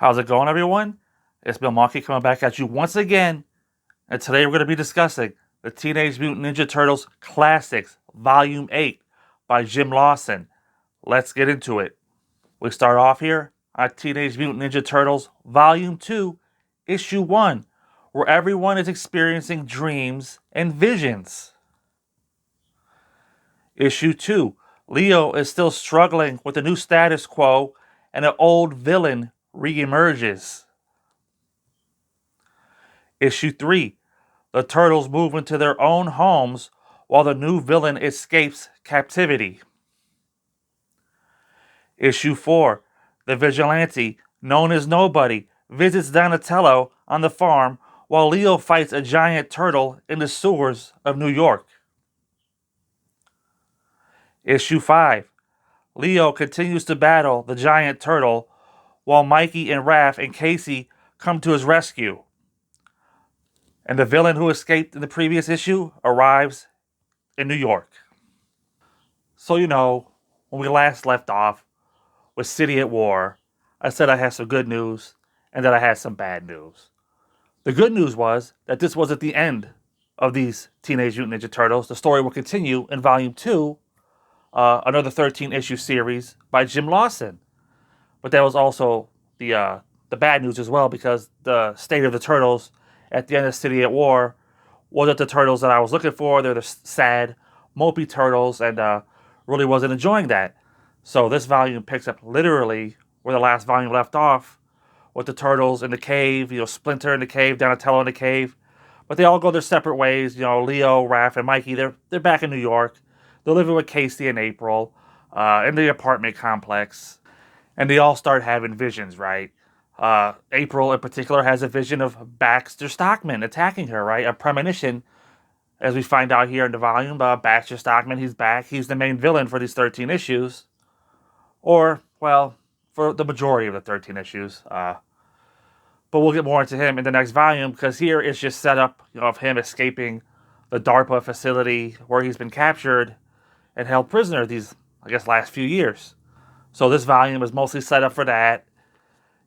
How's it going, everyone? It's Bill Monkey coming back at you once again, and today we're going to be discussing the Teenage Mutant Ninja Turtles Classics Volume 8 by Jim Lawson. Let's get into it. We start off here on Teenage Mutant Ninja Turtles Volume 2, Issue 1, where everyone is experiencing dreams and visions. Issue 2, Leo is still struggling with the new status quo, and an old villain re-emerges. Issue 3, the Turtles move into their own homes while the new villain escapes captivity. Issue 4, the Vigilante, known as Nobody, visits Donatello on the farm while Leo fights a giant turtle in the sewers of New York. Issue 5, Leo continues to battle the giant turtle while Mikey and Raph and Casey come to his rescue. And the villain who escaped in the previous issue arrives in New York. So, when we last left off with City at War, I said I had some good news and that I had some bad news. The good news was that this wasn't the end of these Teenage Mutant Ninja Turtles. The story will continue in Volume 2, another 13-issue series by Jim Lawson. But that was also the bad news as well, because the state of the Turtles at the end of City at War wasn't the Turtles that I was looking for. They're the sad, mopey Turtles, and really wasn't enjoying that. So this volume picks up literally where the last volume left off, with the Turtles in the cave, Splinter in the cave, Donatello in the cave. But they all go their separate ways. Leo, Raph, and Mikey, they're back in New York. They're living with Casey and April in the apartment complex. And they all start having visions, right? April, in particular, has a vision of Baxter Stockman attacking her, right? A premonition, as we find out here in the volume. Baxter Stockman, he's back. He's the main villain for these 13 issues. Or, well, for the majority of the 13 issues. But we'll get more into him in the next volume, because here it's just set up of him escaping the DARPA facility where he's been captured and held prisoner these, last few years. So this volume is mostly set up for that.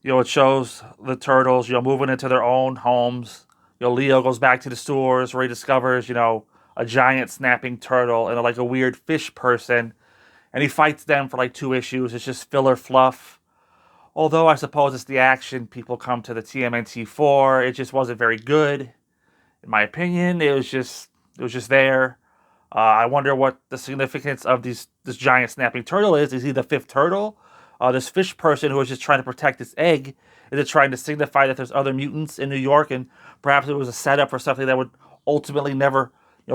It shows the Turtles, moving into their own homes. Leo goes back to the sewers where he discovers, a giant snapping turtle and a weird fish person. And he fights them for 2 issues. It's just filler fluff. Although I suppose it's the action people come to the TMNT for. It just wasn't very good, in my opinion. It was just there. I wonder what the significance of this giant snapping turtle is. Is he the 5th turtle? This fish person who is just trying to protect its egg, is it trying to signify that there's other mutants in New York, and perhaps it was a setup for something that would ultimately never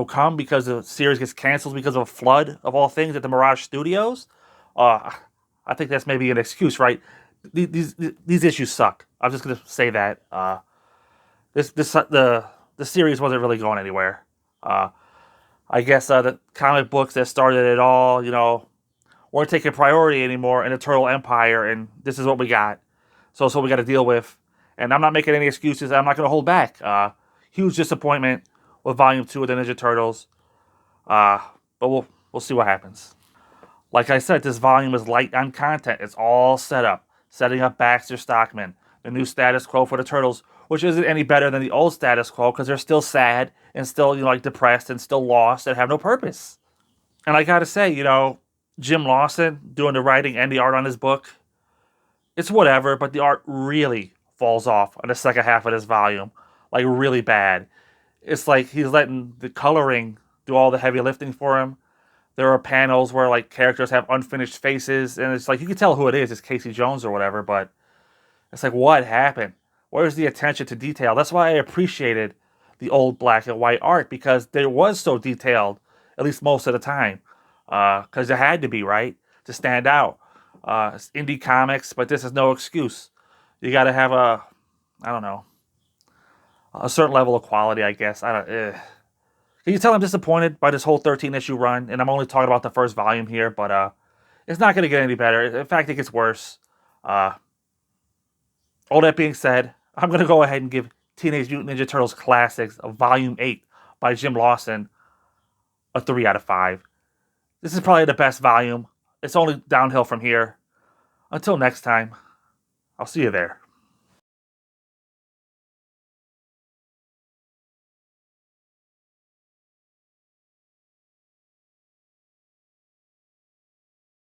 come, because the series gets canceled because of a flood of all things at the Mirage Studios? I think that's maybe an excuse, right? These issues suck. I'm just gonna say that. The series wasn't really going anywhere. I guess the comic books that started it all, weren't taking priority anymore in the Turtle Empire, and this is what we got. So it's what we got to deal with. And I'm not making any excuses. I'm not going to hold back. Huge disappointment with Volume 2 of the Ninja Turtles. But we'll see what happens. Like I said, this volume is light on content. It's all set up. Setting up Baxter Stockman, the new status quo for the Turtles, which isn't any better than the old status quo, because they're still sad and still, depressed and still lost and have no purpose. And I got to say, Jim Lawson doing the writing and the art on his book, it's whatever, but the art really falls off on the second half of this volume. Really bad. It's like he's letting the coloring do all the heavy lifting for him. There are panels where characters have unfinished faces, and it's you can tell who it is. It's Casey Jones or whatever, but it's what happened? Where's the attention to detail? That's why I appreciated the old black and white art, because it was so detailed, at least most of the time. Because it had to be, right? To stand out. It's indie comics, but this is no excuse. You got to have a certain level of quality, I guess. Can you tell I'm disappointed by this whole 13-issue run? And I'm only talking about the first volume here, but it's not going to get any better. In fact, it gets worse. All that being said, I'm going to go ahead and give Teenage Mutant Ninja Turtles Classics Volume 8 by Jim Lawson a 3 out of 5. This is probably the best volume. It's only downhill from here. Until next time, I'll see you there.